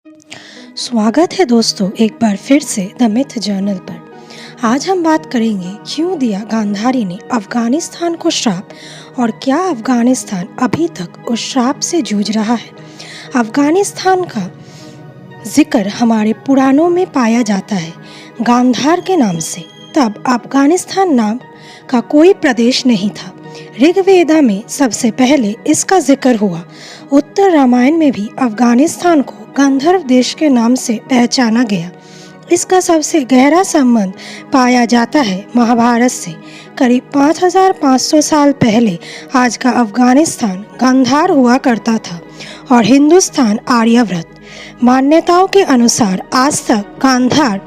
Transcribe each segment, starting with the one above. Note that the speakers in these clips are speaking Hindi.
स्वागत है दोस्तों एक बार फिर से द मिथ जर्नल पर। आज हम बात करेंगे क्यों दिया गांधारी ने अफगानिस्तान को श्राप और क्या अफगानिस्तान अभी तक उस श्राप से जूझ रहा है। अफगानिस्तान का जिक्र हमारे पुराणों में पाया जाता है गांधार के नाम से। तब अफगानिस्तान नाम का कोई प्रदेश नहीं था। ऋग्वेदा में सबसे पहले इसका जिक्र हुआ। उत्तर रामायण में भी अफगानिस्तान को गांधर्व देश के नाम से पहचाना गया। इसका सबसे गहरा संबंध पाया जाता है महाभारत से। करीब 5500 साल पहले आज का अफगानिस्तान गांधार हुआ करता था और हिंदुस्तान आर्यव्रत। मान्यताओं के अनुसार आज तक गांधार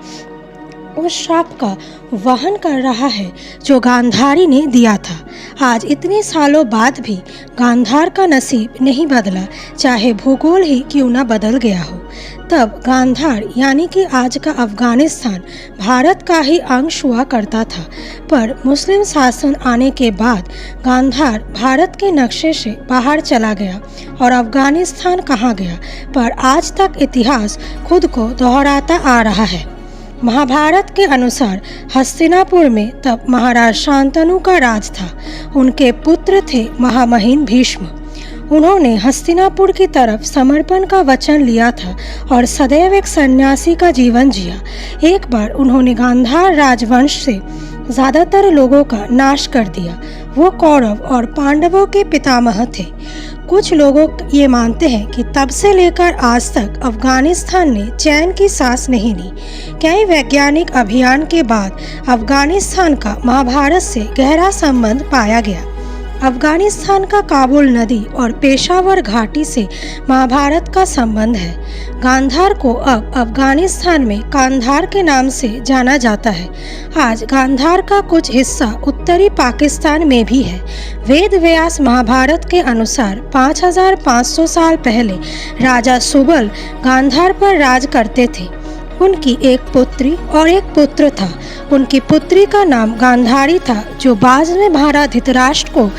उस श्राप का वहन कर रहा है जो गांधारी ने दिया था। आज इतने सालों बाद भी गांधार का नसीब नहीं बदला, चाहे भूगोल ही क्यों न बदल गया हो। तब गांधार यानी कि आज का अफगानिस्तान भारत का ही अंश हुआ करता था, पर मुस्लिम शासन आने के बाद गांधार भारत के नक्शे से बाहर चला गया और अफगानिस्तान कहाँ गया, पर आज तक इतिहास खुद को दोहराता आ रहा है। महाभारत के अनुसार हस्तिनापुर में तब महाराज शांतनु का राज था। उनके पुत्र थे महामहिम भीष्म। उन्होंने हस्तिनापुर की तरफ समर्पण का वचन लिया था और सदैव एक सन्यासी का जीवन जिया। एक बार उन्होंने गांधार राजवंश से ज्यादातर लोगों का नाश कर दिया। वो कौरव और पांडवों के पितामह थे। कुछ लोगों ये मानते हैं कि तब से लेकर आज तक अफगानिस्तान ने चैन की सांस नहीं ली। कई वैज्ञानिक अभियान के बाद अफगानिस्तान का महाभारत से गहरा संबंध पाया गया। अफगानिस्तान का काबुल नदी और पेशावर घाटी से महाभारत का संबंध है। गांधार को अब अफगानिस्तान में कांधार के नाम से जाना जाता है। आज गांधार का कुछ हिस्सा उत्तरी पाकिस्तान में भी है। वेद व्यास महाभारत के अनुसार 5500 साल पहले राजा सुबल गांधार पर राज करते थे। उनकी एक पुत्री और एक पुत्र था। उनकी पुत्री का नाम गांधारी था, जो बाद में महाराज धृतराष्ट्र को,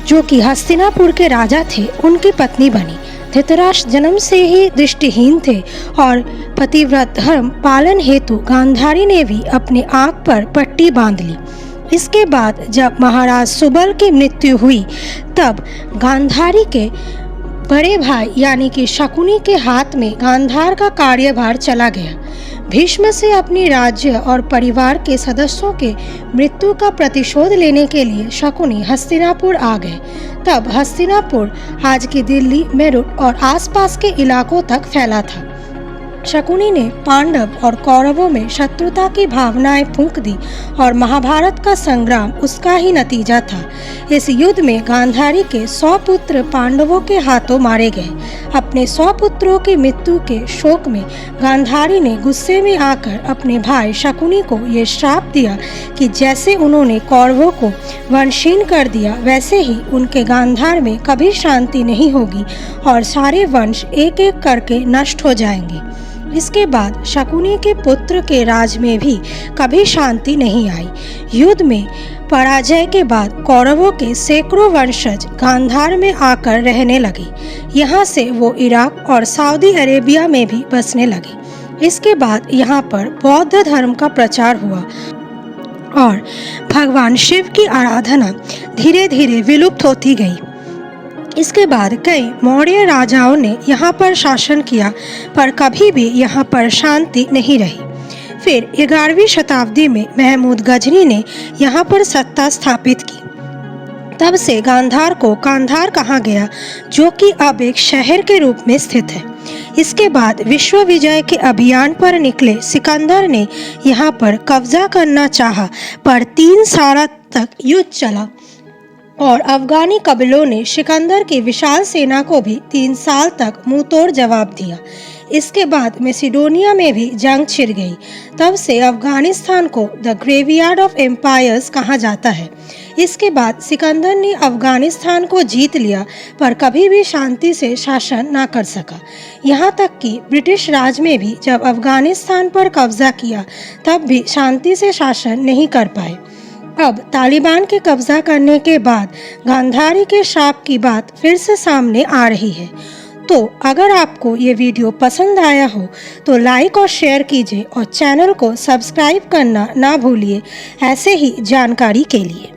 जो कि हस्तिनापुर के राजा थे, उनकी पत्नी बनी। धृतराष्ट्र जन्म से ही दृष्टिहीन थे और पतिव्रत धर्म पालन हेतु गांधारी ने भी अपनी आंख पर पट्टी बांध ली। इसके बाद जब महाराज सुबल की मृत्यु हुई, तब गांधारी के बड़े भाई यानी कि शकुनी के हाथ में गांधार का कार्यभार चला गया। भीष्म से अपनी राज्य और परिवार के सदस्यों के मृत्यु का प्रतिशोध लेने के लिए शकुनी हस्तिनापुर आ गए। तब हस्तिनापुर आज की दिल्ली, मेरठ और आसपास के इलाकों तक फैला था। शकुनी ने पांडव और कौरवों में शत्रुता की भावनाएं फूंक दी और महाभारत का संग्राम उसका ही नतीजा था। इस युद्ध में गांधारी के 100 पुत्र पांडवों के हाथों मारे गए। अपने 100 पुत्रों की मृत्यु के शोक में गांधारी ने गुस्से में आकर अपने भाई शकुनी को ये श्राप दिया कि जैसे उन्होंने कौरवों को वंशहीन कर दिया, वैसे ही उनके गांधार में कभी शांति नहीं होगी और सारे वंश एक एक करके नष्ट हो जाएंगे। इसके बाद शकुनी के पुत्र के राज में भी कभी शांति नहीं आई। युद्ध में पराजय के बाद कौरवों के सैकड़ों वंशज गांधार में आकर रहने लगे। यहाँ से वो इराक और सऊदी अरेबिया में भी बसने लगे। इसके बाद यहाँ पर बौद्ध धर्म का प्रचार हुआ और भगवान शिव की आराधना धीरे धीरे विलुप्त होती गई। इसके बाद कई मौर्य राजाओं ने यहाँ पर शासन किया, पर कभी भी यहाँ पर शांति नहीं रही। फिर 11वीं शताब्दी में महमूद गजनी ने यहाँ पर सत्ता स्थापित की। तब से गांधार को कांधार कहा गया, जो कि अब एक शहर के रूप में स्थित है। इसके बाद विश्व विजय के अभियान पर निकले सिकंदर ने यहाँ पर कब्जा करना चाहा, पर 3 साल तक युद्ध चला और अफगानी कबीलों ने सिकंदर की विशाल सेना को भी 3 साल तक मुंहतोड़ जवाब दिया। इसके बाद मैसिडोनिया में भी जंग छिड़ गई। तब से अफगानिस्तान को द ग्रेवयार्ड ऑफ एम्पायर्स कहा जाता है। इसके बाद सिकंदर ने अफगानिस्तान को जीत लिया, पर कभी भी शांति से शासन न कर सका। यहाँ तक कि ब्रिटिश राज में भी जब अफगानिस्तान पर कब्जा किया, तब भी शांति से शासन नहीं कर पाए। अब तालिबान के कब्जा करने के बाद गांधारी के श्राप की बात फिर से सामने आ रही है। तो अगर आपको ये वीडियो पसंद आया हो तो लाइक और शेयर कीजिए और चैनल को सब्सक्राइब करना ना भूलिए ऐसे ही जानकारी के लिए।